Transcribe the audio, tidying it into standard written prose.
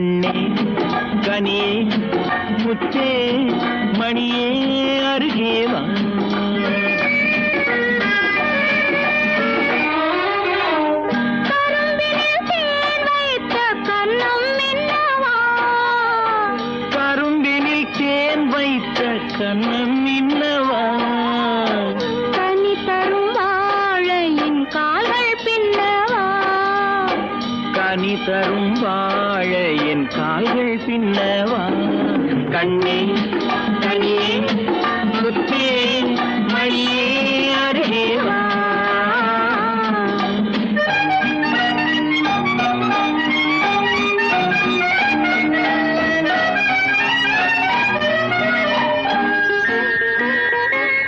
கண்ணே கனியே முத்தே மணியே அருகே வா. கரும்பினில் தேன் வைத்த கண்ணம் இன்னவா, கனி தரும் வாழையின் கால்கள் பின்னவா, கனி தரும் வாழையின் கால்கள் பின்னவா. கண்ணே